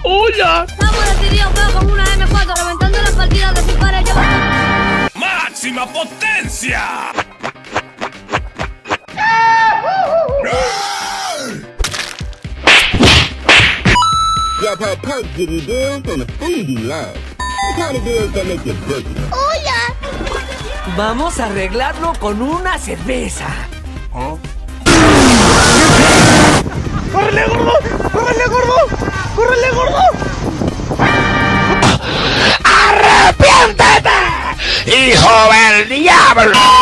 ¡Hola! Vamos a decidir un juego con una M4 reventando las partidas de sus pares. ¡Máxima potencia! Drop her perk, Jitty Bills, and the food you love. The kind of bills that make you boogie. Vamos a arreglarlo con una cerveza. ¡Córrele, gordo! ¡Córrele, gordo! ¡Córrele, gordo! ¡Arrepiéntete, hijo del diablo!